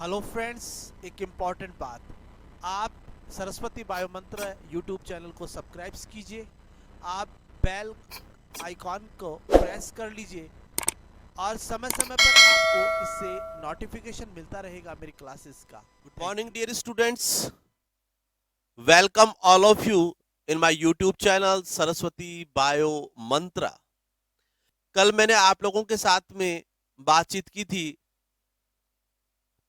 Hello friends, एक important बात। आप सरस्वती बायोमंत्र यूट्यूब चैनल को सब्सक्राइब कीजिए। आप बेल आइकॉन को प्रेस कर लीजिए और समय समय पर आपको इससे नोटिफिकेशन मिलता रहेगा मेरी क्लासेस का। Good morning, dear students. Welcome all of you in my YouTube channel Saraswati bio मंत्र। कल मैंने आप लोगों के साथ में बातचीत की थी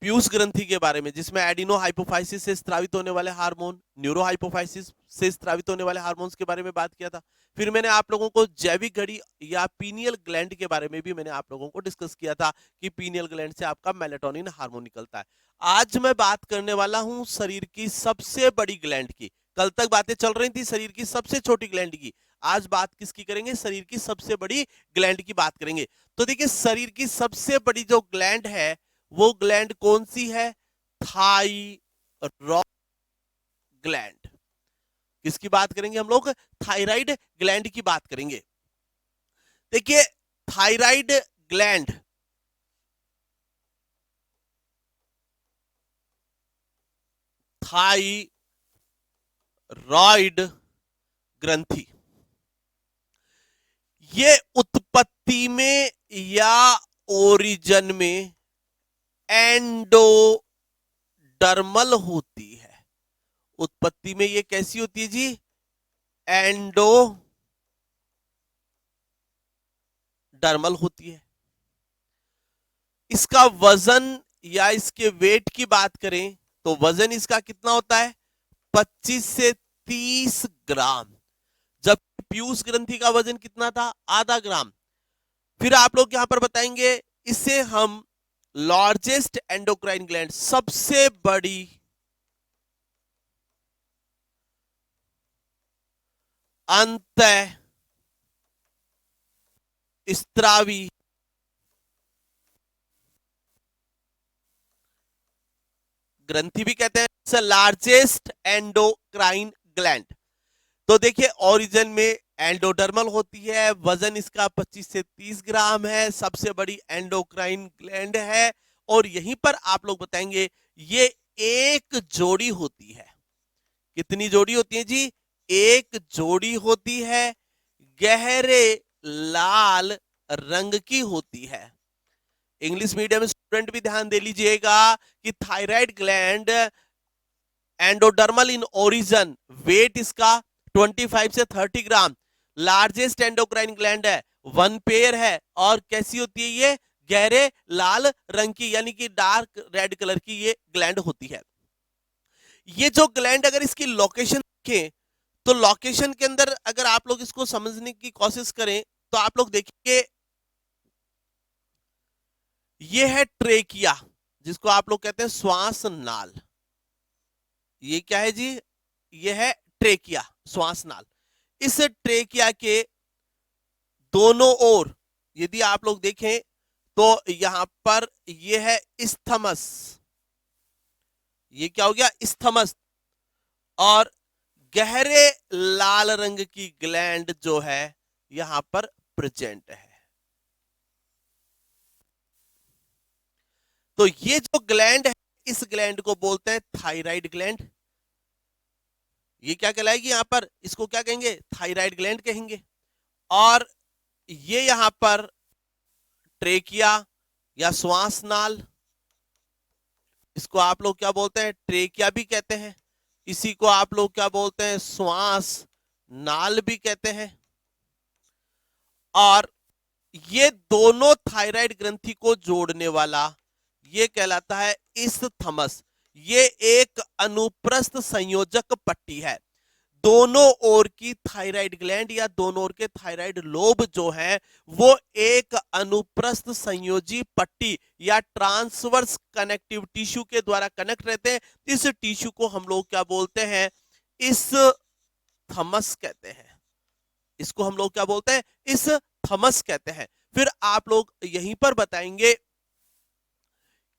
पीयूष ग्रंथि के बारे में, जिसमें एडिनो हाइपोफाइसिस से स्त्रावित होने वाले हार्मोन, न्यूरो हाइपोफाइसिस से स्त्रावित होने वाले हार्मोन्स के बारे में बात किया था। फिर मैंने आप लोगों को जैविक घड़ी या पीनियल ग्लैंड के बारे में भी मैंने आप लोगों को डिस्कस किया था कि पीनियल ग्लैंड से आपका मेलाटोनिन हार्मोन निकलता है। आज मैं बात करने वाला हूं शरीर की सबसे बड़ी ग्लैंड की। कल तक बातें चल रही थी शरीर की सबसे छोटी ग्लैंड की। आज बात किसकी करेंगे? शरीर की सबसे बड़ी ग्लैंड की बात करेंगे। तो देखिए, शरीर की सबसे बड़ी जो ग्लैंड है वो ग्लैंड कौन सी है? Thyroid gland. किसकी बात करेंगे हम लोग? थायराइड ग्लैंड की बात करेंगे। देखिए, थायराइड ग्लैंड थायरॉयड ग्रंथि ये उत्पत्ति में या ओरिजिन में एंडोडर्मल होती है। उत्पत्ति में ये कैसी होती है जी? एंडोडर्मल होती है। इसका वजन या इसके वेट की बात करें तो वजन इसका कितना होता है? 25 से 30 ग्राम। जब पीयूष ग्रंथि का वजन कितना था? आधा ग्राम। फिर आप लोग यहां पर बताएंगे इसे हम लार्जेस्ट एंडोक्राइन ग्लैंड, सबसे बड़ी अंत स्त्रावी ग्रंथि भी कहते हैं, लार्जेस्ट एंडोक्राइन ग्लैंड। तो देखिए, ओरिजिन में एंडोडर्मल होती है, वजन इसका 25 से 30 ग्राम है, सबसे बड़ी एंडोक्राइन ग्लैंड है। और यहीं पर आप लोग बताएंगे ये एक जोड़ी होती है। कितनी जोड़ी होती है जी? एक जोड़ी होती है, गहरे लाल रंग की होती है। इंग्लिश मीडियम स्टूडेंट भी ध्यान दे लीजिएगा कि thyroid gland endodermal in origin, weight इसका 25 से 30 ग्राम, लार्जेस्ट एंडोक्राइन ग्लैंड है, वन पेयर है। और कैसी होती है ये? गहरे लाल रंग की, यानी कि डार्क रेड कलर की ये ग्लैंड होती है। ये जो ग्लैंड, अगर इसकी लोकेशन देखें तो लोकेशन के अंदर अगर आप लोग इसको समझने की कोशिश करें तो आप लोग देखिए, ये है ट्रेकिया, जिसको आप लोग कहते हैं श्वास नाल। ये क्या है जी? ये है ट्रेकिया, श्वास नाल। इस ट्रेकिया के दोनों ओर यदि आप लोग देखें तो यहां पर ये है इस्थमस। ये क्या हो गया? इस्थमस। और गहरे लाल रंग की ग्लैंड जो है यहां पर प्रेजेंट है। तो ये जो ग्लैंड है, इस ग्लैंड को बोलते हैं थायराइड ग्लैंड। ये क्या कहलाएगी यहां पर? इसको क्या कहेंगे? थायराइड ग्लैंड कहेंगे। और ये यहां पर ट्रेकिया या श्वास नाल, इसको आप लोग क्या बोलते हैं? ट्रेकिया भी कहते हैं। इसी को आप लोग क्या बोलते हैं? श्वास नाल भी कहते हैं। और ये दोनों थायराइड ग्रंथि को जोड़ने वाला ये कहलाता है इस्थमस। ये एक अनुप्रस्थ संयोजक पट्टी है। दोनों ओर की थायराइड ग्लैंड या दोनों ओर के थायराइड लोब जो है वो एक अनुप्रस्थ संयोजी पट्टी या ट्रांसवर्स कनेक्टिव टिश्यू के द्वारा कनेक्ट रहते हैं। इस टिश्यू को हम लोग क्या बोलते हैं? इस थमस कहते हैं। इसको हम लोग क्या बोलते हैं? इस थमस कहते हैं। फिर आप लोग यहीं पर बताएंगे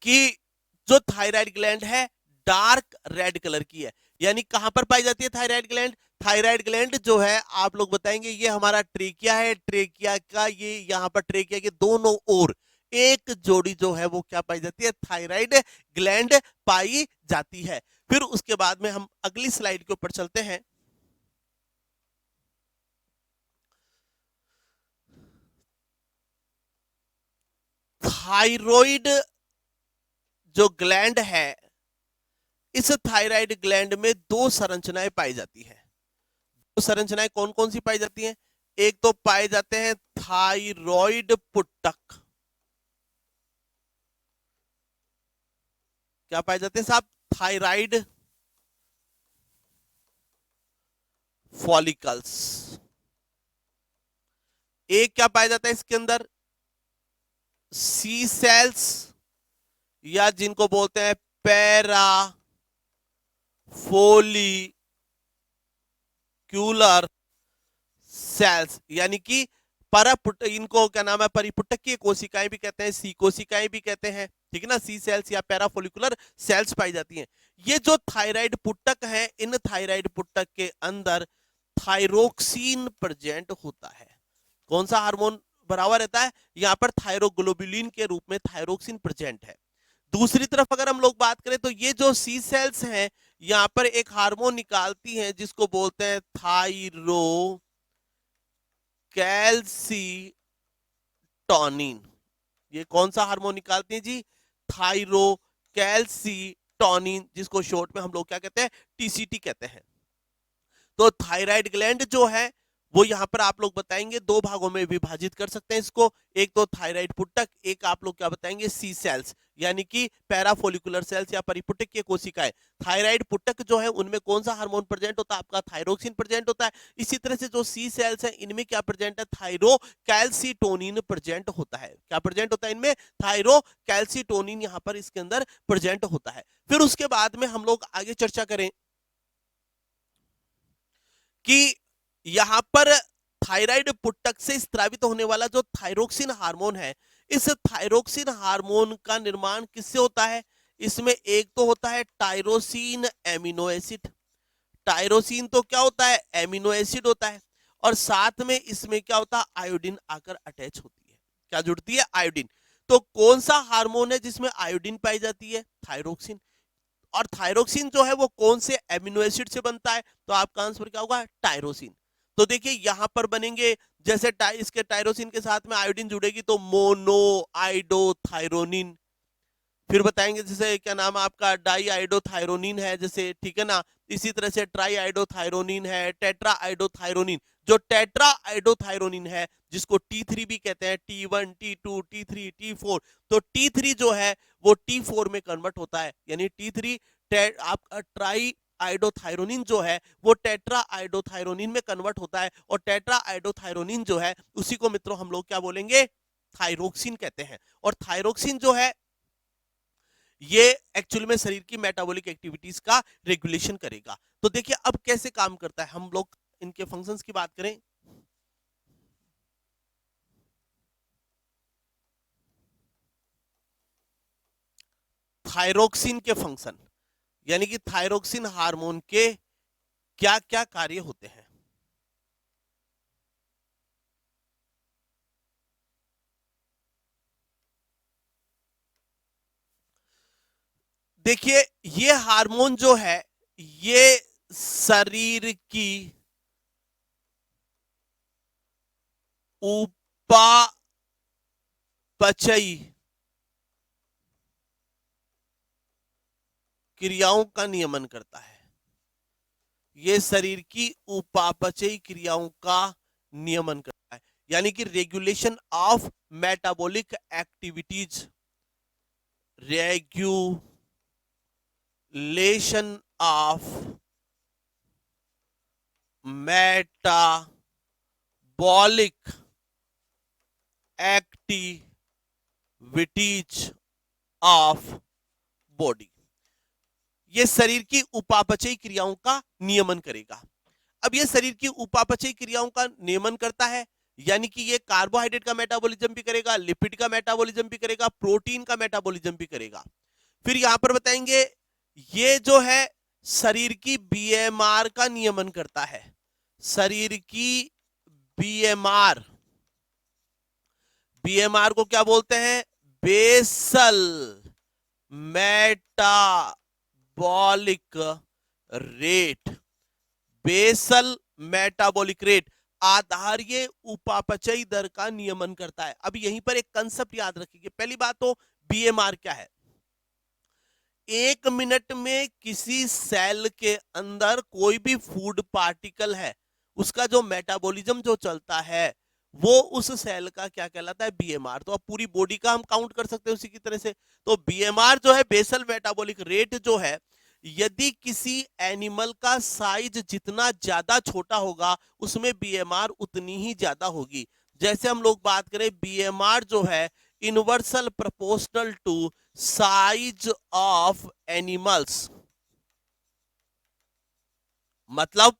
कि जो थायराइड ग्लैंड है डार्क रेड कलर की है। यानी कहां पर पाई जाती है थायराइड ग्लैंड? थायराइड ग्लैंड जो है आप लोग बताएंगे ये हमारा ट्रेकिया है। ट्रेकिया का ये यहां पर ट्रेकिया के दोनों ओर एक जोड़ी जो है वो क्या पाई जाती है, थायराइड ग्लैंड पाई जाती है। फिर उसके बाद में हम अगली स्लाइड के ऊपर चलते हैं। थायराइड जो ग्लैंड है, इस थायराइड ग्लैंड में दो संरचनाएं पाई जाती हैं। दो संरचनाएं कौन कौन सी पाई जाती हैं? एक तो पाए जाते हैं थायराइड पुट्टक। क्या पाए जाते हैं साहब? Thyroid follicles. एक क्या पाया जाता है इसके अंदर? सी सेल्स, या जिनको बोलते हैं पैरा फोलिक्यूलर सेल्स, यानी कि इनको क्या नाम है, परिपुटकीय कोशिकाएं भी कहते हैं, सी कोशिकाएं भी कहते हैं, ठीक है ना। सी सेल्स या पैराफोलिकुलर सेल्स पाई जाती हैं। ये जो थायराइड पुट्टक है, इन थायराइड पुट्टक के अंदर थायरोक्सिन प्रेजेंट होता है। कौन सा हार्मोन भरा हुआ रहता है? यहां पर थायरोग्लोबुलिन के रूप में थायरोक्सिन प्रेजेंट है। दूसरी तरफ अगर हम लोग बात करें तो ये जो सी सेल्स हैं, यहां पर एक हार्मोन निकालती हैं जिसको बोलते हैं थायरो कैल्सीटोनिन। ये कौन सा हार्मोन निकालती हैं जी? थायरो कैल्सीटोनिन, जिसको शॉर्ट में हम लोग क्या कहते हैं? टीसीटी कहते हैं। तो थायराइड ग्लैंड जो है वो यहां पर आप लोग बताएंगे दो भागों में विभाजित कर सकते हैं इसको। एक तो थायराइड पुट्टक, एक आप लोग क्या बताएंगे? सी सेल्स, यानी कि पैराफोलिकुलर सेल्स या परिपुटकीय कोशिकाएं। थायराइड पुट्टक जो है उनमें कौन सा हार्मोन प्रेजेंट होता है? आपका थायरोक्सिन प्रेजेंट होता है। इसी तरह से जो सी सेल्स है इनमें क्या प्रेजेंट है? थायरो कैल्सीटोनिन प्रेजेंट होता है। क्या प्रेजेंट होता है इनमें? थायरो कैल्सीटोनिन यहां पर इसके अंदर प्रेजेंट होता है। फिर उसके बाद में हम लोग आगे चर्चा करें कि यहां पर थायराइड पुट्टक से स्त्रावित होने वाला जो थायरोक्सिन हार्मोन है, इस थायरोक्सिन हार्मोन का निर्माण किससे होता है? इसमें एक तो होता है टायरोसिन एमिनो एसिड। टायरोसिन तो क्या होता है? एमिनो एसिड होता है। और साथ में इसमें क्या होता है? आयोडीन आकर अटैच होती है। क्या जुड़ती है? आयोडीन। तो कौन सा हार्मोन है जिसमें आयोडीन पाई जाती है? थायरोक्सिन। और थायरोक्सिन जो है वो कौन से एमिनो एसिड से बनता है? तो आपका आंसर क्या होगा? टायरोसिन। तो देखिए यहां पर बनेंगे, जैसे इसके टायरोसिन के साथ में आयोडीन जुड़ेगी तो मोनो आइडोथायरोनिन। फिर बताएंगे जैसे क्या नाम है आपका, डाई आइडोथायरोनिन है जैसे, ठीक है ना। इसी तरह से ट्राई आइडोथायरोनिन है, टेट्रा आइडोथायरोनिन। जो टेट्रा आइडोथायरोनिन है जिसको T3 भी कहते हैं, T1 T2 T3 T4, तो T3 जो है वो T4 में कन्वर्ट होता है, यानी T3 आपका ट्राई आइडोथायरोनिन जो है वो टेट्रा आइडोथायरोनिन में कन्वर्ट होता है। और टेट्रा आइडोथायरोनिन जो है उसी को मित्रों हम लोग क्या बोलेंगे? थायरोक्सिन कहते हैं। और थायरोक्सिन जो है ये एक्चुअली में शरीर की मेटाबॉलिक एक्टिविटीज का रेगुलेशन करेगा। तो देखिए अब कैसे काम करता है, हम लोग इनके फंक्शंस की बात करें। थायरोक्सिन के फंक्शन, यानी कि थायरोक्सिन हार्मोन के क्या क्या कार्य होते हैं। देखिए ये हार्मोन जो है ये शरीर की उपापचयी क्रियाओं का नियमन करता है। ये शरीर की उपापचयी क्रियाओं का नियमन करता है, यानी कि regulation of metabolic activities. Regulation of metabolic activities of body. ये शरीर की उपापचयी क्रियाओं का नियमन करेगा। अब ये शरीर की उपापचयी क्रियाओं का नियमन करता है, यानी कि ये कार्बोहाइड्रेट का मेटाबॉलिज्म भी करेगा, लिपिड का मेटाबॉलिज्म भी करेगा, प्रोटीन का मेटाबॉलिज्म भी करेगा। फिर यहां पर बताएंगे ये जो है शरीर की बीएमआर का नियमन करता है। शरीर की बीएमआर, बीएमआर को क्या बोलते हैं? Basal metabolic rate, basal metabolic rate आधारीय उपापचयी दर का नियमन करता है। अब यहीं पर एक कंसेप्ट याद रखिए। पहली बात तो बीएमआर क्या है? 1 मिनट में किसी सेल के अंदर कोई भी फूड पार्टिकल है, उसका जो मेटाबॉलिज्म जो चलता है वो उस सेल का क्या कहलाता है? बीएमआर। तो अब पूरी बॉडी का हम काउंट कर सकते हैं उसी की तरह से। तो बीएमआर जो है, बेसल मेटाबॉलिक रेट जो है, यदि किसी एनिमल का साइज जितना ज्यादा छोटा होगा उसमें बीएमआर उतनी ही ज्यादा होगी। जैसे हम लोग बात करें, बीएमआर जो है inversely proportional to size of animals. मतलब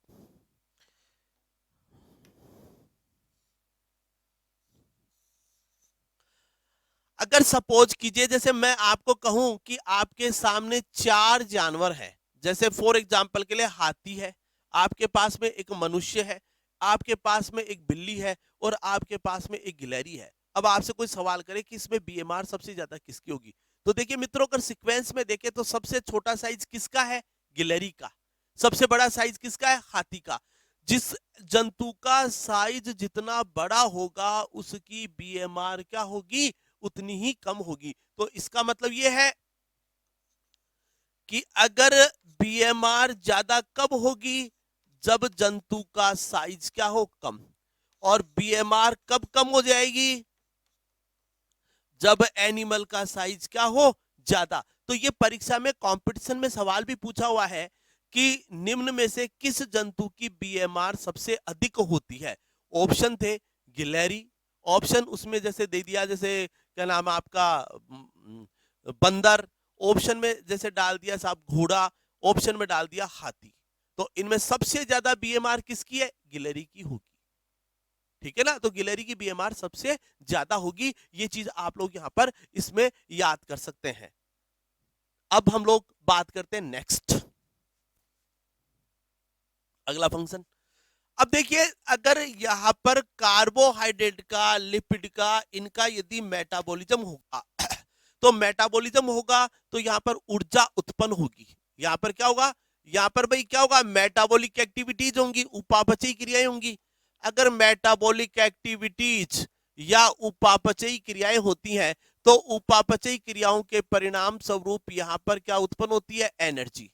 अगर सपोज कीजिए, जैसे मैं आपको कहूं कि आपके सामने 4 जानवर हैं, जैसे फॉर एग्जांपल के लिए हाथी है, आपके पास में एक मनुष्य है, आपके पास में एक बिल्ली है और आपके पास में एक गिलहरी है। अब आपसे कोई सवाल करे कि इसमें बीएमआर सबसे ज्यादा किसकी होगी, तो देखिए मित्रों, अगर सीक्वेंस में देखें तो सबसे छोटा साइज किसका है? गिलहरी का। सबसे बड़ा साइज किसका है? हाथी का। जिस जंतु का साइज जितना बड़ा होगा उसकी बीएमआर क्या होगी? उतनी ही कम होगी। तो इसका मतलब यह है कि अगर बीएमआर ज्यादा कब होगी? जब जंतु का साइज क्या हो? कम। और बीएमआर कब कम हो जाएगी? जब एनिमल का साइज क्या हो? ज्यादा। तो ये परीक्षा में कंपटीशन में सवाल भी पूछा हुआ है कि निम्न में से किस जंतु की बीएमआर सबसे अधिक होती है? ऑप्शन थे गिलहरी, ऑप्शन उसमें जैसे दे दिया, जैसे क्या नाम है आपका, बंदर, ऑप्शन में जैसे डाल दिया साहब घोड़ा, ऑप्शन में डाल दिया हाथी। तो इनमें सबसे ज्यादा बीएमआर किसकी है? गिलहरी की होगी। ठीक है ना? तो गिलहरी की बीएमआर सबसे ज्यादा होगी। ये चीज आप लोग यहां पर इसमें याद कर सकते हैं। अब हम लोग बात करते हैं नेक्स्ट, अगला फंक्शन। अब देखिए, अगर यहां पर कार्बोहाइड्रेट का, लिपिड का, इनका यदि मेटाबॉलिज्म होगा तो मेटाबॉलिज्म होगा तो यहां पर ऊर्जा उत्पन्न होगी। यहां पर क्या होगा? यहां पर भाई क्या होगा? मेटाबॉलिक एक्टिविटीज होंगी, उपापचयी क्रियाएं होंगी। अगर मेटाबॉलिक एक्टिविटीज या उपापचयी क्रियाएं होती हैं तो उपापचयी क्रियाओं के परिणाम स्वरूप यहां पर क्या उत्पन्न होती है? एनर्जी।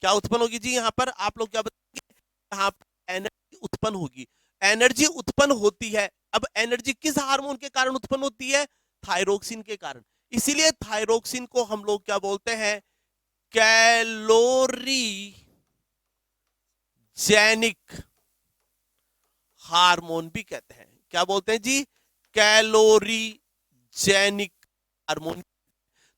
क्या उत्पन्न होगी जी? यहां पर आप लोग क्या बताएंगे? यहां पर एनर्जी उत्पन्न होगी। एनर्जी उत्पन्न होती है। अब एनर्जी किस हार्मोन के कारण उत्पन्न होती है? थायरोक्सिन के कारण। इसीलिए थायरोक्सिन को हम लोग क्या बोलते हैं? कैलोरी जेनिक हार्मोन भी कहते हैं। क्या बोलते हैं जी? Calorie genic hormone.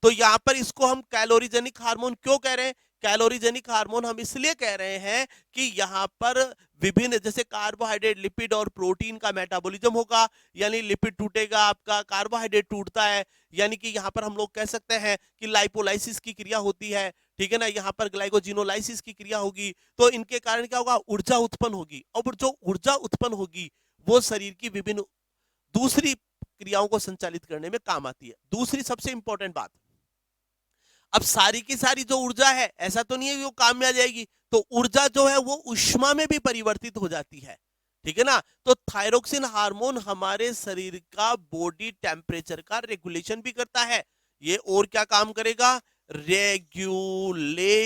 तो यहां पर इसको हम कैलोरीजेनिक हार्मोन क्यों कह रहे हैं? कैलोरीजेनिक हार्मोन हम इसलिए कह रहे हैं कि यहां पर विभिन्न, जैसे कार्बोहाइड्रेट, लिपिड और प्रोटीन का मेटाबॉलिज्म होगा, यानी लिपिड टूटेगा आपका, कार्बोहाइड्रेट टूटता है, यानी कि यहां पर हम लोग कह सकते हैं कि लाइपोलाइसिस की क्रिया होती है। ठीक है ना? यहां पर ग्लाइकोजिनोलाइसिस की क्रिया होगी। तो इनके कारण क्या होगा? ऊर्जा उत्पन्न होगी। और जो ऊर्जा उत्पन्न होगी वो शरीर की विभिन्न दूसरी क्रियाओं को संचालित करने में काम आती है। दूसरी सबसे इंपॉर्टेंट बात, अब सारी की सारी जो ऊर्जा है, ऐसा तो नहीं है कि वो काम में आ जाएगी, तो ऊर्जा जो है वो ऊष्मा में भी परिवर्तित हो जाती है। ठीक है ना? तो थायरोक्सिन हार्मोन हमारे शरीर का बॉडी टेम्परेचर का रेगुलेशन भी करता है। ये और क्या काम करेगा? Regulation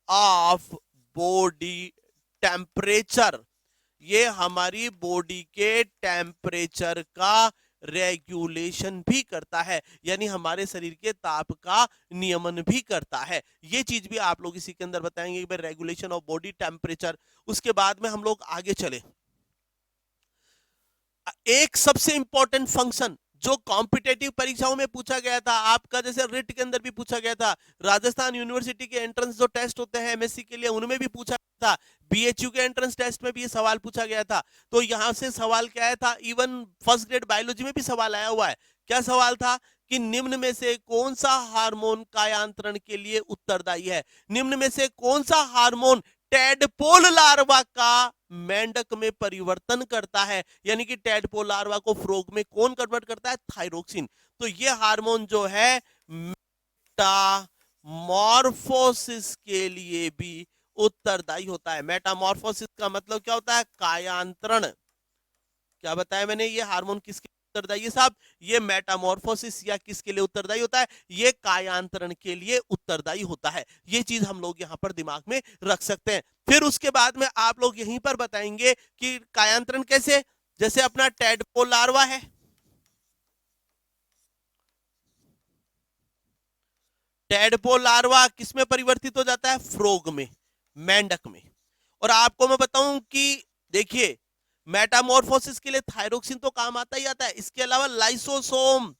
of body temperature. ये हमारी बॉडी के टेम्परेचर का रेगुलेशन भी करता है, यानी हमारे शरीर के ताप का नियमन भी करता है। ये चीज भी आप लोग इसी के अंदर बताएंगे कि रेगुलेशन ऑफ बॉडी टेम्परेचर। उसके बाद में हम लोग आगे चले। एक सबसे इंपॉर्टेंट फंक्शन जो कॉम्पिटेटिव परीक्षाओं में पूछा गया था आपका, जैसे रिट के अंदर भी पूछा गया था, राजस्थान यूनिवर्सिटी के एंट्रेंस जो टेस्ट होते हैं एमएससी के लिए, उनमें भी पूछा गया था, बीएचयू के एंट्रेंस टेस्ट में भी ये सवाल पूछा गया था। तो यहां से सवाल क्या आया था? इवन फर्स्ट ग्रेड बायोलॉजी में भी सवाल आया हुआ है। क्या सवाल था? कि निम्न में से कौन सा हार्मोन कायांतरण के लिए उत्तरदायी है? निम्न में से कौन सा हार्मोन टैडपोल लार्वा का मेंढक में परिवर्तन करता है, यानी कि टैडपोल लार्वा को फ्रॉग में कौन कन्वर्ट करता है? थायरोक्सिन। तो ये हार्मोन जो है मेटामॉर्फोसिस के लिए भी उत्तरदायी होता है। मेटामॉर्फोसिस का मतलब क्या होता है? कायांतरण। क्या बताया मैंने? ये हार्मोन किसके उत्तरदायी है साहब? ये मेटामॉर्फोसिस या किसके लिए उत्तरदायी होता है? ये कायांतरण के लिए उत्तरदायी होता है। ये चीज हम लोग यहां पर दिमाग में रख सकते हैं। फिर उसके बाद में आप लोग यहीं पर बताएंगे कि कायांतरण कैसे? जैसे अपना टैडपोल लार्वा है, टैडपोल लार्वा किस में परिवर्तित हो जाता है? फ्रॉग में, मेंढक में। और आपको मैं बताऊं कि देखिए, मेटामॉर्फोसिस के लिए थायरोक्सिन तो काम आता ही आता है, इसके अलावा लाइसोसोम,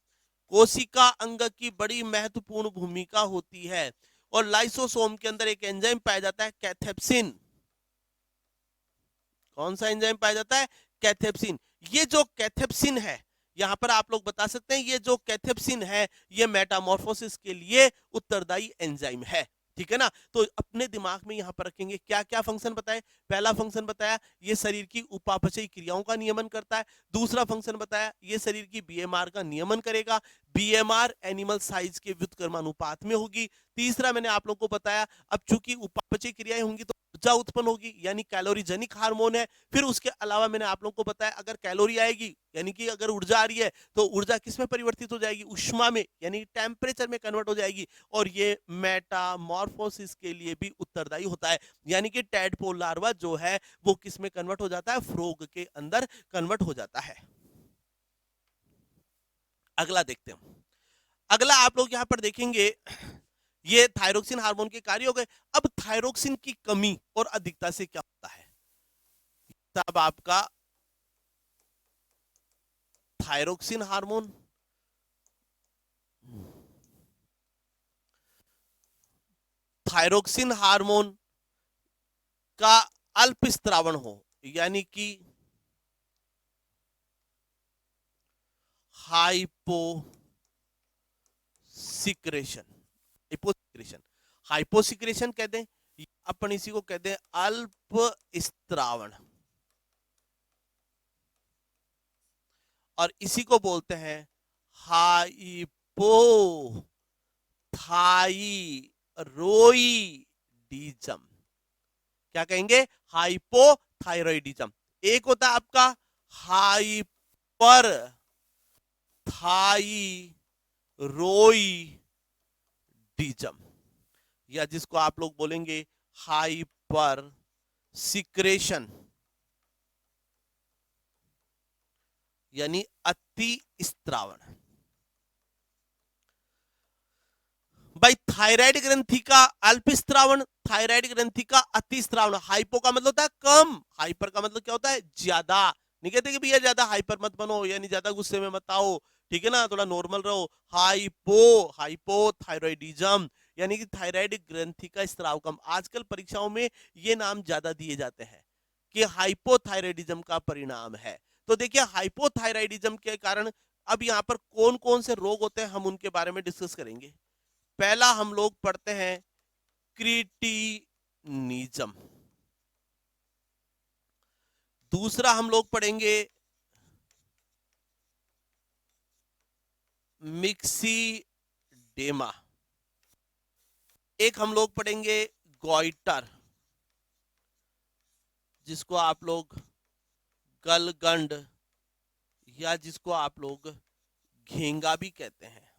कोशिका अंग की बड़ी महत्वपूर्ण भूमिका होती है। और लाइसोसोम के अंदर एक एंजाइम पाया जाता है, कैथेप्सिन। कौन सा एंजाइम पाया जाता है? कैथेप्सिन। ये जो कैथेप्सिन है, यहां पर आप लोग बता सकते हैं, ये जो कैथेप्सिन है ये मेटामॉर्फोसिस के लिए उत्तरदायी एंजाइम है। ठीक है ना? तो अपने दिमाग में यहां पर रखेंगे क्या क्या फंक्शन बताए। पहला फंक्शन बताया, ये शरीर की उपापचयी क्रियाओं का नियमन करता है। दूसरा फंक्शन बताया, ये शरीर की बीएमआर का नियमन करेगा। बीएमआर एनिमल साइज के व्युत्क्रमानुपात में होगी। तीसरा मैंने आप लोगों को बताया, अब चूंकि उपापचयी क्रियाएं होंगी तो ऊर्जा उत्पन्न होगी, यानी कैलोरीजेनिक हार्मोन है। फिर उसके अलावा मैंने आप लोगों को बताया, अगर कैलोरी आएगी यानी कि अगर ऊर्जा आ रही है तो ऊर्जा किस में परिवर्तित हो जाएगी? ऊष्मा में, यानी टेम्परेचर में कन्वर्ट हो जाएगी। और ये मेटामॉर्फोसिस के लिए भी उत्तरदायी होता है, यानी कि टैडपोल लार्वा जो है वो किस में कन्वर्ट हो जाता है? फ्रॉग के अंदर कन्वर्ट हो जाता है। अगला देखते हैं। अगला आप लोग यहां पर देखेंगे, ये थायरोक्सिन हार्मोन के कार्य हो गए। अब थायरोक्सिन की कमी और अधिकता से क्या होता है? तब आपका थायरोक्सिन हार्मोन, थायरोक्सिन हार्मोन का अल्प स्त्रावण हो, यानी कि हाइपोसिक्रेशन। हाइपोसिक्रेशन, हाइपोसिक्रेशन कहते हैं, अपन इसी को कहते हैं अल्प स्त्रावण, और इसी को बोलते हैं हाइपोथायरॉइडिज्म। क्या कहेंगे? हाइपोथायरॉइडिज्म। एक होता है आपका हाइपर थायरॉइडिज्म, या जिसको आप लोग बोलेंगे हाइपर सिक्रेशन, यानी अति स्त्रावण। भाई थायराइड ग्रंथि का अल्प स्त्रावण, थायराइड ग्रंथि का अति स्त्रावण। हाइपो का मतलब होता है कम, हाइपर का मतलब क्या होता है? ज्यादा। नहीं कहते कि भैया ज्यादा हाइपर मत बनो, यानी ज्यादा गुस्से में मत आओ, ठीक है ना, थोड़ा नॉर्मल रहो। हाइपोथायरॉइडिज्म, यानी कि थायराइड ग्रंथि का स्त्राव कम। आजकल परीक्षाओं में ये नाम ज्यादा दिए जाते हैं कि हाइपोथायरॉइडिज्म का परिणाम है। तो देखिए, हाइपोथायरॉइडिज्म के कारण अब यहाँ पर कौन कौन से रोग होते हैं हम उनके बारे में डिस्कस करेंगे। पहला हम लोग पढ़ते हैं क्रिटिनिज्म। दूसरा हम लोग पढ़ेंगे मिक्सीडेमा। एक हम लोग पढ़ेंगे गॉइटर, जिसको आप लोग गलगंड या जिसको आप लोग घेंगा भी कहते हैं।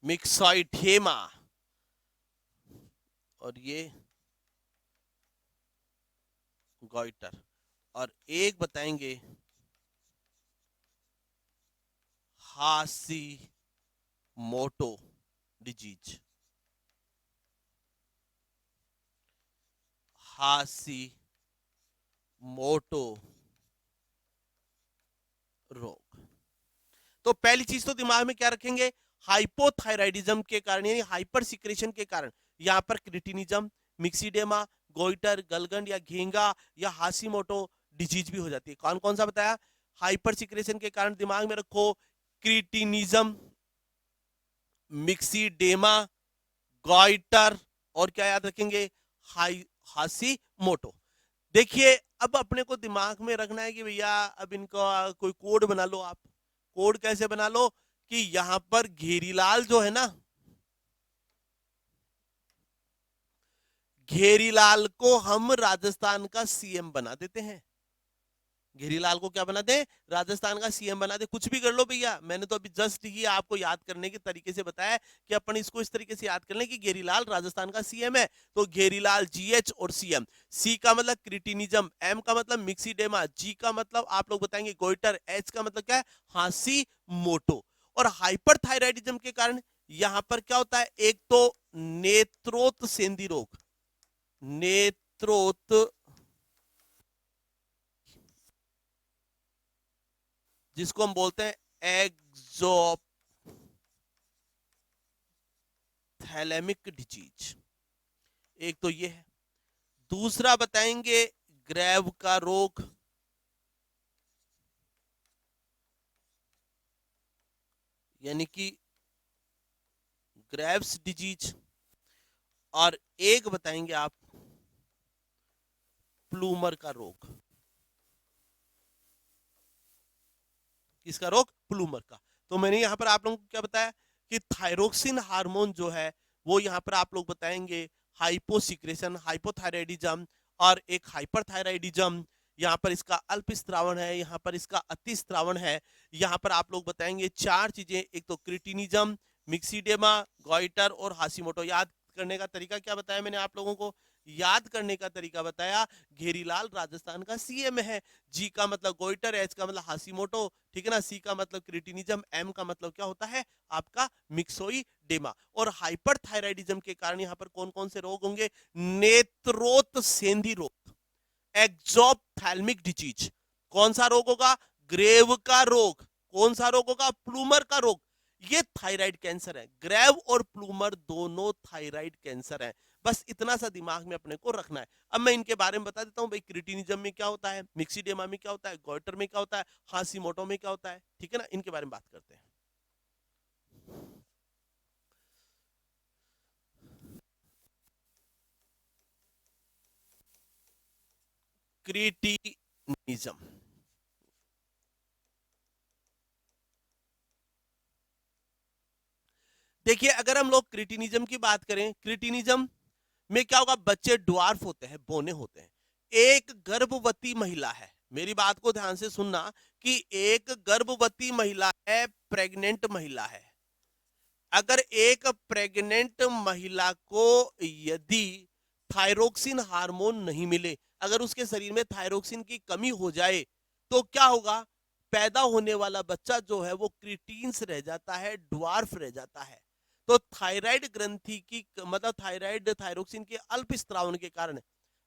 मिक्सॉइडेमा, और ये गॉइटर। और एक बताएंगे हाशिमोटो डिजीज, हाशिमोटो रोग। तो पहली चीज तो दिमाग में क्या रखेंगे? हाइपोथायराइडिज्म के कारण, यानी हाइपर सिक्रेशन के कारण यहां पर क्रिटिनिज्म, मिक्सीडेमा, गोइटर, गलगंड या घेंगा या हाशिमोटो डिजीज भी हो जाती है। कौन कौन सा बताया? हाइपर सिक्रेशन के कारण दिमाग में रखो क्रिटिनिज्म, मिक्सीडेमा, गॉइटर, और क्या याद रखेंगे, हाशिमोटो। देखिए अब अपने को दिमाग में रखना है कि भैया अब इनका कोई कोड बना लो आप। कोड कैसे बना लो कि यहां पर घेरीलाल जो है ना, घेरीलाल को हम राजस्थान का सीएम बना देते हैं। घेरीलाल को क्या बना दे, राजस्थान का सीएम बना दे। कुछ भी कर लो भैया, मैंने तो अभी जस्ट ही आपको याद करने के तरीके से बताया कि अपन इसको इस तरीके से याद कर लें कि घेरीलाल राजस्थान का सीएम है, तो घेरीलाल जीएच और सीएम। सी का मतलब क्रिटिनिज्म, एम का मतलब मिक्सीडेमा, जी का मतलब आप लोग बताएंगे गोइटर, एच का मतलब क्या है, हासी मोटो। और हाइपरथायराइडिज्म के कारण यहां पर क्या होता है, एक तो नेत्रोत सेंधी रोग, नेत्रोत, जिसको हम बोलते हैं एक्सोथैलेमिक डिजीज, एक तो ये है। दूसरा बताएंगे ग्रेव का रोग, यानी कि ग्रेव्स डिजीज। और एक बताएंगे आप प्लूमर का रोग। किसका रोग, प्लूमर का। तो मैंने यहां पर आप लोगों को क्या बताया कि थायरोक्सिन हार्मोन जो है वो यहां पर आप लोग बताएंगे हाइपोसिक्रेशन, हाइपोथायराइडिज्म, और एक हाइपरथायराइडिज्म। यहाँ पर इसका अल्प स्त्रावण है, यहाँ पर इसका अति स्त्रावण है। यहाँ पर आप लोग बताएंगे चार चीजें, एक तो क्रिटिनिज्म, मिक्सीडेमा, गॉइटर और हाशिमोटो। याद करने का तरीका क्या बताया मैंने आप लोगों को, याद करने का तरीका बताया, घेरीलाल राजस्थान का सीएम है। जी का मतलब गोइटर, एच का मतलब हाशिमोटो, ठीक है ना, सी का मतलब क्रिटिनिज्म, एम का मतलब क्या होता है आपका मिक्सोइडेमा। और हाइपरथायराइडिज्म के कारण यहाँ पर कौन कौन से रोग होंगे, नेत्रोत सेंधी रोग, एक्सोप्थेल्मिक डिजीज। कौन सा रोग होगा, ग्रेव का रोग। कौन सा रोग होगा, प्लूमर का रोग। ये थायराइड कैंसर है, ग्रेव और प्लूमर दोनों थायराइड कैंसर है। बस इतना सा दिमाग में अपने को रखना है। अब मैं इनके बारे में बता देता हूं भाई, क्रिटिनिज्म में क्या होता है, मिक्सीडेमा में क्या होता है, गॉइटर में क्या होता है, हाशिमोटो में क्या होता है, ठीक है ना, इनके बारे में बात करते हैं। क्रिटिनिज्म, देखिए अगर हम लोग क्रिटिनिज्म की बात करें, क्रिटिनिज्म में क्या होगा, बच्चे ड्वार्फ होते हैं, बोने होते हैं। एक गर्भवती महिला है, मेरी बात को ध्यान से सुनना, कि एक गर्भवती महिला है, प्रेग्नेंट महिला है। अगर एक प्रेग्नेंट महिला को यदि थायरोक्सिन हार्मोन नहीं मिले, अगर उसके शरीर में थायरोक्सिन की कमी हो जाए, तो क्या होगा, पैदा होने वाला बच्चा जो है वो क्रिटीन्स रह जाता है, ड्वार्फ रह जाता है। तो थायराइड ग्रंथि की मतलब थायराइड, थायरोक्सिन के अल्प स्त्रावन के कारण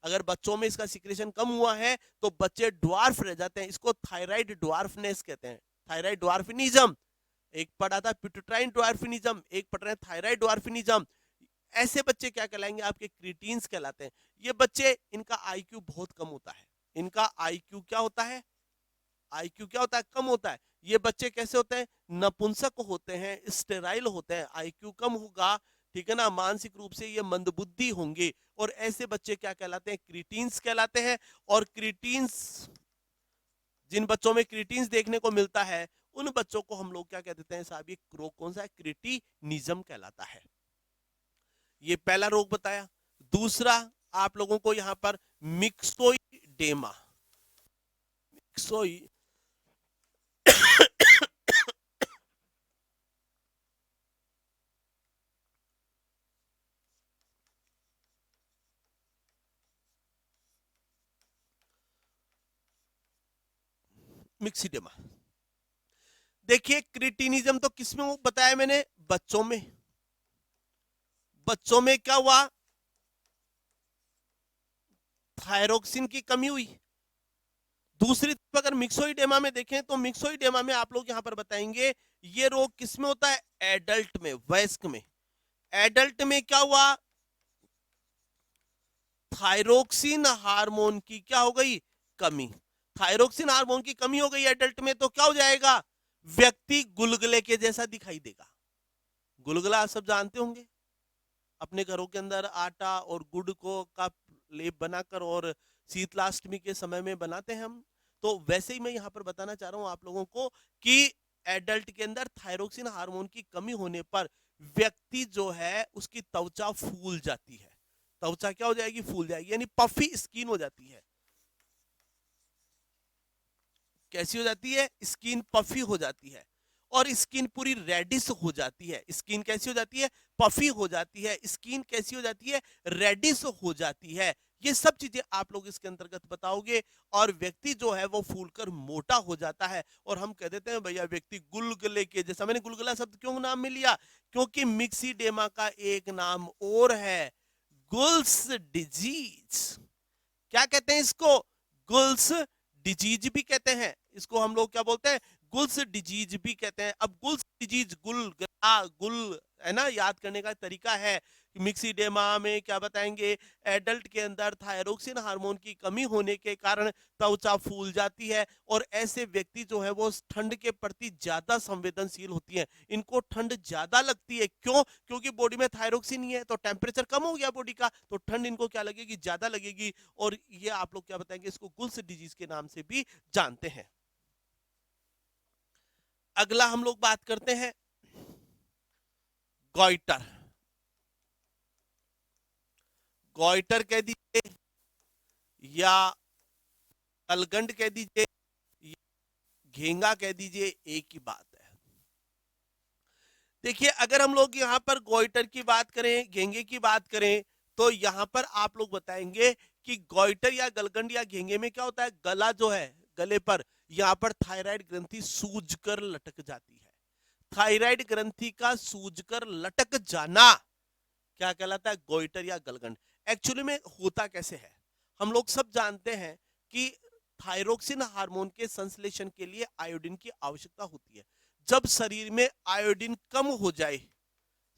अगर बच्चों में इसका सिक्रेशन कम हुआ है तो बच्चे ड्वार्फ रह जाते हैं। इसको थायराइड ड्वार्फनेस कहते हैं, थायराइड ड्वार्फिनिज्म। एक पढ़ा था पिट्यूटाइन ड्वार्फिनिज्म, एक पढ़ रहे हैं थायराइड ड्वार्फिनिज्म। ऐसे बच्चे क्या कहलाएंगे, आपके क्रिटीन्स कहलाते हैं। ये बच्चे, इनका आईक्यू बहुत कम होता है। इनका आईक्यू क्या होता है, आईक्यू क्या होता है, कम होता है। ये बच्चे कैसे होते हैं, नपुंसक होते हैं, स्टेराइल होते हैं, आईक्यू कम होगा, ठीक है ना, मानसिक रूप से ये मंदबुद्धि होंगे। और ऐसे बच्चे क्या कहलाते हैं, क्रिटीन्स कहलाते हैं। और क्रिटीन्स, जिन बच्चों में क्रिटीन्स देखने को मिलता है उन बच्चों को हम लोग क्या कह देते हैं साहब, ये रोग कौन सा है, क्रिटिनिज्म कहलाता है। ये पहला रोग बताया। दूसरा आप लोगों को यहां पर मिक्सोइडेमा, मिक्सोई मिक्सीडेमा। देखिए क्रिटिनिज्म तो किसमें बताया मैंने, बच्चों में। बच्चों में क्या हुआ, थायरोक्सिन की कमी हुई। दूसरी तरफ अगर मिक्सोइडेमा में देखें तो मिक्सोइडेमा में आप लोग यहां पर बताएंगे ये रोग किसमें होता है, एडल्ट में, वयस्क में। एडल्ट में क्या हुआ, थायरोक्सिन हार्मोन की क्या हो गई, कमी। थायरोक्सिन हार्मोन की कमी हो गई एडल्ट में तो क्या हो जाएगा, व्यक्ति गुलगुले के जैसा दिखाई देगा। गुलगुला आप सब जानते होंगे, अपने घरों के अंदर आटा और गुड़ को का लेप बनाकर और शीतलाष्टमी के समय में बनाते हैं हम। तो वैसे ही मैं यहाँ पर बताना चाह रहा हूँ आप लोगों को कि एडल्ट के अंदर थायरोक्सिन हार्मोन की कमी होने पर व्यक्ति जो है उसकी त्वचा फूल जाती है। त्वचा क्या हो जाएगी, फूल जाएगी, यानी पफी स्किन हो जाती है। कैसी हो जाती है, स्किन पफी हो जाती है और स्किन पूरी रेडिश हो जाती है। स्किन कैसी हो जाती है, पफी हो जाती है। स्किन कैसी हो जाती है, रेडिश हो जाती है। ये सब चीजें आप लोग इसके अंतर्गत बताओगे और व्यक्ति जो है वो फूलकर मोटा हो जाता है। और हम कह देते हैं भैया व्यक्ति गुलगुले के जैसा। मैंने गुलगुला शब्द क्यों नाम में लिया, क्योंकि मिक्सीडेमा का एक नाम और है गुल्स डिजीज। क्या कहते हैं इसको, गुल्स डिजीज भी कहते हैं इसको। हम लोग क्या बोलते हैं, गुल्स डिजीज भी कहते हैं। अब गुल्स डिजीज, गुल है ना, याद करने का तरीका है। मिक्सीडेमा में क्या बताएंगे, एडल्ट के अंदर थायरोक्सिन हार्मोन की कमी होने के कारण त्वचा फूल जाती है और ऐसे व्यक्ति जो है वो ठंड के प्रति ज्यादा संवेदनशील होती है। इनको ठंड ज्यादा लगती है, क्यों, क्योंकि बॉडी में थायरोक्सिन नहीं है तो टेम्परेचर कम हो गया बॉडी का, तो ठंड इनको क्या लगेगी, ज्यादा लगेगी। और ये आप लोग क्या बताएंगे, इसको गुल्स डिजीज के नाम से भी जानते हैं। अगला हम लोग बात करते हैं गॉइटर। गॉइटर कह दीजिए या कलगंड कह दीजिए, घेंगा कह दीजिए, एक ही बात है। देखिए अगर हम लोग यहाँ पर गॉइटर की बात करें, घेंगे की बात करें, तो यहाँ पर आप लोग बताएंगे कि गॉइटर या गलगंड या घेंगे में क्या होता है, गला जो है, गले पर यहाँ पर थायराइड ग्रंथि सूजकर लटक जाती है। थायराइड ग्रंथि का सूजकर लटक जाना क्या कहलाता है, गॉइटर या गलगंड। एक्चुअली में होता कैसे है, हम लोग सब जानते हैं कि थायरोक्सिन हार्मोन के संश्लेषण के लिए आयोडीन की आवश्यकता होती है। जब शरीर में आयोडीन कम हो जाए,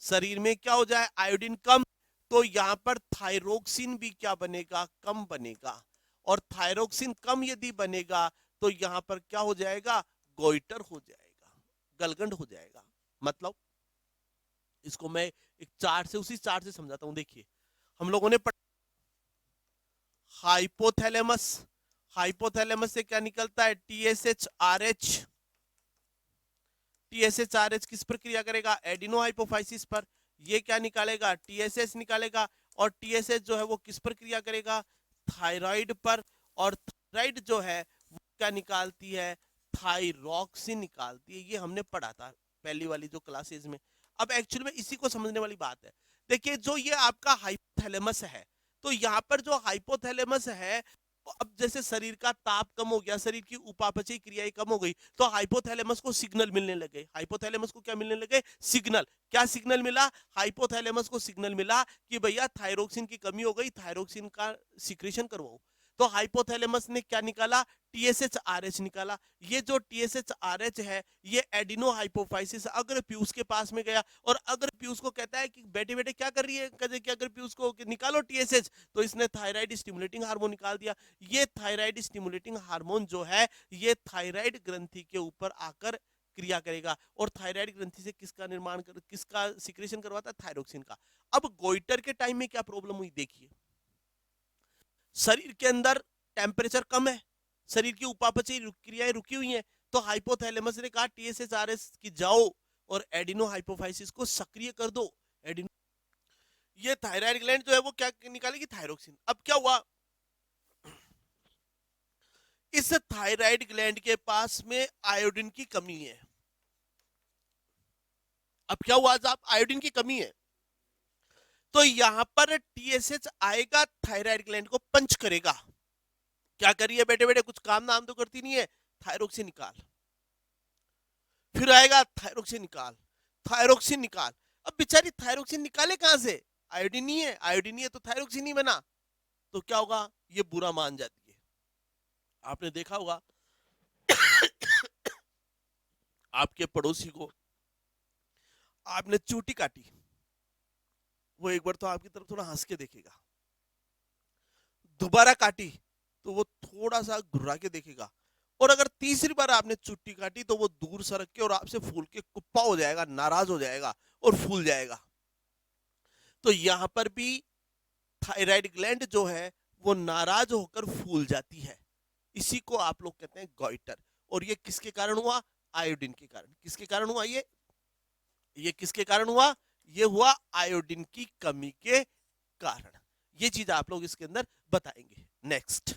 शरीर में क्या हो जाए, आयोडीन कम, तो यहां पर थायरोक्सिन भी क्या बनेगा, कम बनेगा। और थायरोक्सिन कम यदि बनेगा तो यहां पर क्या हो जाएगा, गॉइटर हो जाएगा, गलगंड हो जाएगा। मतलब इसको मैं एक चार्ट से, उसी चार्ट से समझाता हूं। देखिए हम लोगों ने हाइपोथैलेमस, हाइपोथैलेमस से क्या निकलता है, टीएसएचआरएच। टीएसएचआरएच किस पर क्रिया करेगा, एडिनो हाइपोफाइसिस पर। ये क्या निकालेगा, टीएसएच निकालेगा। और टीएसएच जो है वो किस पर क्रिया करेगा, थायराइड पर। और थायराइड जो है वो क्या निकालती है, थायरोक्सिन निकालती है। ये हमने पढ़ा था पहली वाली जो क्लासेस में। अब एक्चुअली में इसी को समझने वाली बात है। देखिए जो ये आपका हाइपोथैलेमस है, तो यहाँ पर जो हाइपोथैलेमस है, अब जैसे शरीर का ताप कम हो गया, शरीर की उपापचयी क्रियाएं कम हो गई, तो हाइपोथैलेमस को सिग्नल मिलने लगे। हाइपोथैलेमस को क्या मिलने लगे, सिग्नल। क्या सिग्नल मिला, हाइपोथैलेमस को सिग्नल मिला कि भैया थायरोक्सिन की कमी हो गई, थायरोक्सिन का सिक्रेशन करवाओ। तो हाइपोथैलेमस ने क्या निकाला, टीएसएचआरएच निकाला। ये जो टीएसएचआरएच है ये एडिनो हाइपोफाइसिस अग्र पीयूष के पास में गया और अग्र पीयूष को कहता है कि बेटे बेटे क्या कर रही है, कहते कि अग्र पीयूष को निकालो टीएसएच। तो इसने थायराइड स्टिमुलेटिंग हार्मोन निकाल दिया। ये थायराइड स्टिमुलेटिंग हार्मोन जो है ये थायराइड ग्रंथि के ऊपर आकर क्रिया करेगा और थायराइड ग्रंथि से किसका निर्माण कर, किसका सिक्रेशन करवाता है, थायरोक्सिन का। अब गोइटर के टाइम में क्या प्रॉब्लम हुई, देखिए शरीर के अंदर टेम्परेचर कम है, शरीर की उपापचयी क्रियाएं रुकी हुई हैं, तो हाइपोथैलेमस ने कहा टीएसएचआरएच की जाओ और एडिनो हाइपोफाइसिस को सक्रिय कर दो। एडिनो, ये थायराइड ग्लैंड जो है वो क्या निकालेगी, थायरोक्सिन। अब क्या हुआ, इस थायराइड ग्लैंड के पास में आयोडीन की कमी है। अब क्या हुआ, जब आयोडीन की कमी है तो यहां पर टीएसएच आएगा, थायराइड ग्लैंड को पंच करेगा। क्या करिए बेटे बेटे, कुछ काम नाम तो करती नहीं है, थायरोक्सिन निकाल। फिर आएगा थायरोक्सिन निकाल, थायरोक्सिन निकाल। अब बेचारी थायरोक्सिन निकाले कहां से, आयोडीन नहीं है, आयोडीन नहीं है तो थायरोक्सिन नहीं बना। तो क्या होगा, ये बुरा मान जाती है। आपने देखा होगा आपके पड़ोसी को आपने चूटी काटी, वो एक बार तो आपकी तरफ थोड़ा हंस के देखेगा। दोबारा काटी तो वो थोड़ा सा घुर्रा के देखेगा, और अगर तीसरी बार आपने चुट्टी काटी तो वो दूर सरक के और आपसे फूल के कुप्पा हो जाएगा, नाराज हो जाएगा और फूल जाएगा। तो यहां पर भी थायराइड ग्लैंड जो है वो नाराज होकर फूल जाती है। इसी को आप लोग कहते हैं गॉइटर। और ये किसके कारण हुआ? आयोडीन के कारण। किसके कारण हुआ ये किसके कारण हुआ? ये हुआ आयोडीन की कमी के कारण। ये चीज आप लोग इसके अंदर बताएंगे। नेक्स्ट,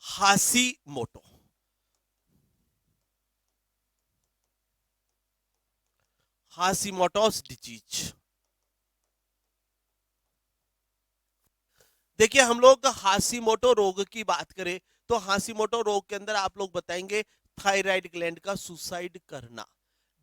हाशीमोटो। हाशीमोटोस डिजीज। देखिए, हम लोग हाशीमोटो रोग की बात करें तो हाशीमोटो रोग के अंदर आप लोग बताएंगे थायराइड ग्लैंड का सुसाइड करना।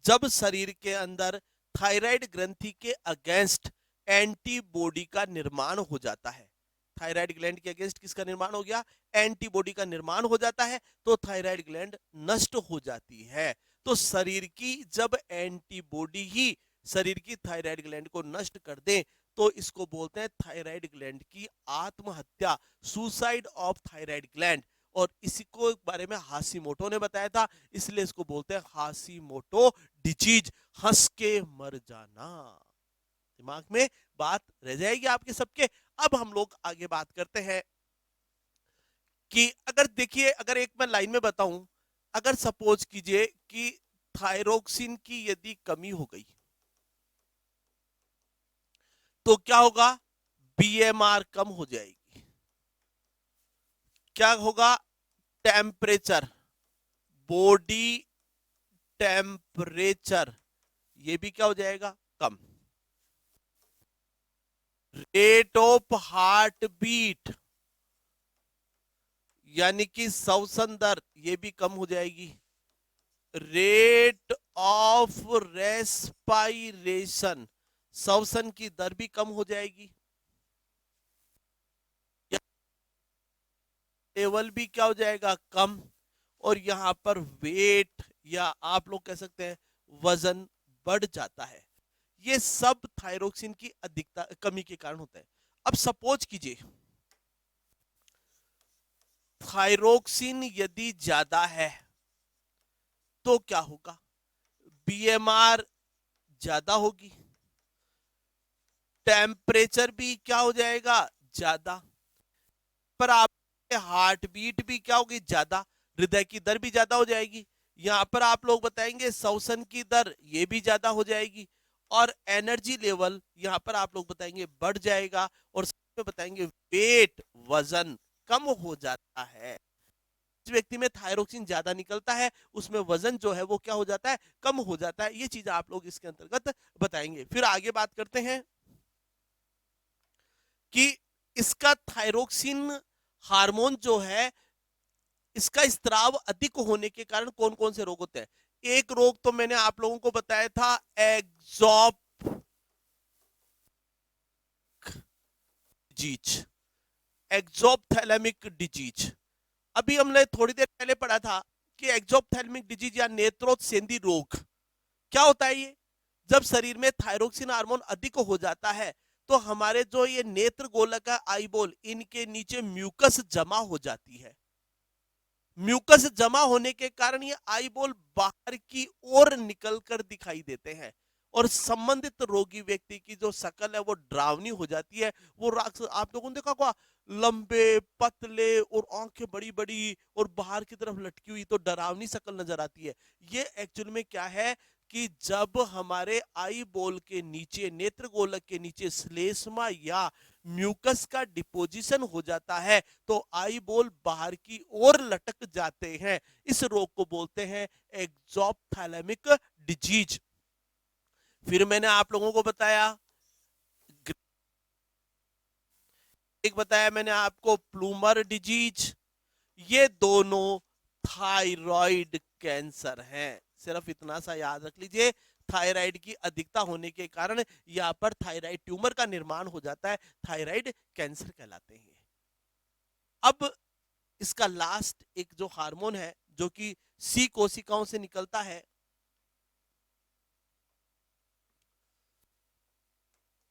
जब शरीर के अंदर थायराइड ग्रंथि के अगेंस्ट एंटीबॉडी का निर्माण हो जाता है। थायराइड ग्लैंड के अगेंस्ट किसका निर्माण हो गया? एंटीबॉडी का निर्माण हो जाता है, तो थायराइड ग्लैंड नष्ट हो जाती है। तो शरीर की जब एंटीबॉडी ही शरीर की थायराइड ग्लैंड को नष्ट कर दे तो इसको बोलते हैं थायराइड ग्लैंड की आत्महत्या, सुसाइड ऑफ थायराइड ग्लैंड। और इसी को बारे में हाशीमोटो ने बताया था, इसलिए इसको बोलते हैं हाशीमोटो डिजीज, हंस के मर जाना। दिमाग में बात रह जाएगी आपके सबके। अब हम लोग आगे बात करते हैं कि अगर देखिए, अगर एक मैं लाइन में बताऊं, अगर सपोज कीजिए कि थायरोक्सिन की यदि कमी हो गई तो क्या होगा? बीएमआर कम हो जाएगी। क्या होगा? टेम्परेचर, बॉडी टेम्परेचर, ये भी क्या हो जाएगा? कम। रेट ऑफ हार्ट बीट, यानी कि श्वसन दर, ये भी कम हो जाएगी। रेट ऑफ रेस्पायरेशन, श्वसन की दर भी कम हो जाएगी। लेवल भी क्या हो जाएगा? कम। और यहां पर वेट, या आप लोग कह सकते हैं वजन, बढ़ जाता है। ये सब थायरोक्सिन की अधिकता कमी के कारण होता है। अब सपोज कीजिए थायरोक्सिन यदि ज्यादा है तो क्या होगा? बीएमआर ज्यादा होगी, टेम्परेचर भी क्या हो जाएगा? ज्यादा। पर आपके हार्ट बीट भी क्या होगी? ज्यादा। हृदय की दर भी ज्यादा हो जाएगी। यहां पर आप लोग बताएंगे श्वसन की दर, ये भी ज्यादा हो जाएगी। और एनर्जी लेवल यहां पर आप लोग बताएंगे बढ़ जाएगा। और साथ में बताएंगे वेट, वजन कम हो जाता है। जिस व्यक्ति में थायरोक्सिन ज्यादा निकलता है उसमें वजन जो है वो क्या हो जाता है? कम हो जाता है। ये चीज आप लोग इसके अंतर्गत बताएंगे। फिर आगे बात करते हैं कि इसका थायरोक्सिन हार्मोन जो है, इसका स्त्राव अधिक होने के कारण कौन कौन से रोग होते हैं? एक रोग तो मैंने आप लोगों को बताया था, एग्जॉप डिजीज, एक्सोप्थेलेमिक डिजीज। अभी हमने थोड़ी देर पहले पढ़ा था कि एक्सोप्थेलेमिक डिजीज या नेत्रोत्सेंदी रोग क्या होता है? ये जब शरीर में थायरोक्सिन हार्मोन अधिक हो जाता है तो हमारे जो ये नेत्र गोलक है, आईबॉल, इनके नीचे म्यूकस जमा हो जाती है। म्यूकस जमा होने के कारण ये आईबॉल बाहर की ओर निकल कर दिखाई देते हैं। और संबंधित रोगी व्यक्ति की जो शकल है वो डरावनी हो जाती है। वो राक्षस, आप लोगों ने देखा होगा, लंबे पतले और आंखें बड़ी बड़ी और बाहर की तरफ लटकी हुई, तो डरावनी शकल नजर आती है। ये एक्चुअल में क्या है कि जब हमारे आई बॉल के नीचे, नेत्र गोलक के नीचे श्लेष्मा या म्यूकस का डिपोजिशन हो जाता है तो आई बॉल बाहर की ओर लटक जाते हैं। इस रोग को बोलते हैं एक्सोप्थेलेमिक डिजीज। फिर मैंने आप लोगों को बताया, एक बताया मैंने आपको प्लूमर डिजीज। ये दोनों थायराइड कैंसर हैं। सिर्फ इतना सा याद रख लीजिए, थायराइड की अधिकता होने के कारण यहां पर थायराइड ट्यूमर का निर्माण हो जाता है, थायराइड कैंसर कहलाते हैं। अब इसका लास्ट एक जो हार्मोन है जो कि सी कोशिकाओं से निकलता है,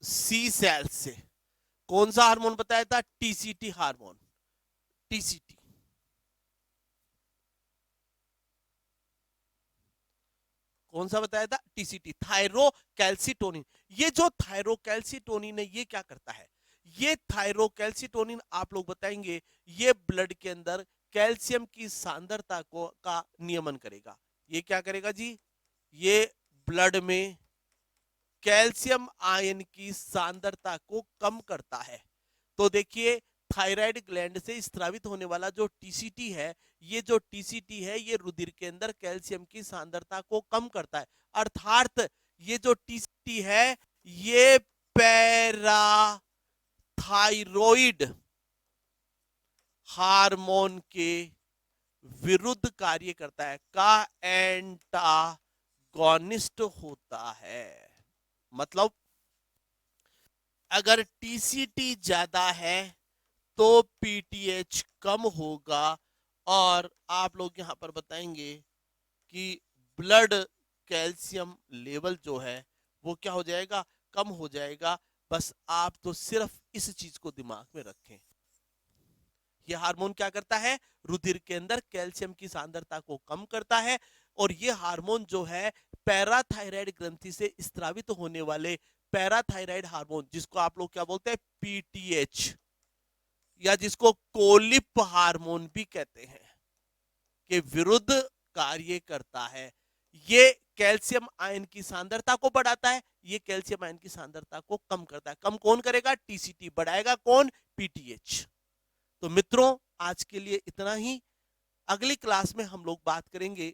सी सेल्स से, कौन सा हार्मोन बताया था? TCT hormone, TCT. कौन सा बताया था? TCT, thyrocalcitonin. ये जो थायरोकैल्सिटोनिन है ये क्या करता है? ये थायरोकैल्सिटोनिन आप लोग बताएंगे, ये ब्लड के अंदर कैल्शियम की सांद्रता को का नियमन करेगा। ये क्या करेगा जी? ये ब्लड में कैल्शियम आयन की सांद्रता को कम करता है। तो देखिए, थायराइड ग्लैंड से स्त्रावित होने वाला जो टीसीटी है, ये जो टीसीटी है ये रुधिर के अंदर कैल्शियम की सांद्रता को कम करता है। अर्थात ये जो टीसीटी है ये पैराथायरॉइड हार्मोन के विरुद्ध कार्य करता है, का एंटागोनिस्ट होता है। मतलब अगर टीसीटी ज्यादा है तो पीटीएच कम होगा, और आप लोग यहां पर बताएंगे कि ब्लड कैल्शियम लेवल जो है वो क्या हो जाएगा? कम हो जाएगा। बस आप तो सिर्फ इस चीज को दिमाग में रखें। ये हार्मोन क्या करता है? रुधिर के अंदर कैल्शियम की सांद्रता को कम करता है, और ये हार्मोन जो है पैराथायराइड ग्रंथि से स्त्रावित होने वाले पैराथायराइड हार्मोन, जिसको आप लोग क्या बोलते हैं? पीटीएच, या जिसको कोलिप हार्मोन भी कहते हैं, के विरुद्ध कार्य करता है। ये कैल्शियम आयन की सांद्रता को बढ़ाता है, ये कैल्शियम आयन की सांद्रता को कम करता है। कम कौन करेगा? टीसीटी। बढ़ाएगा कौन? पीटीएच। तो मित्रों, आज के लिए इतना ही। अगली क्लास में हम लोग बात करेंगे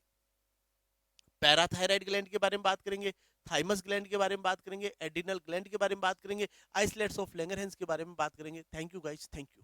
पैराथायराइड ग्लैंड के बारे में, बात करेंगे थाइमस ग्लैंड के बारे में, बात करेंगे एडिनल ग्लैंड के बारे में, बात करेंगे आइसलेट्स ऑफ लैंगरहैंस के बारे में बात करेंगे। Thank you guys, thank you.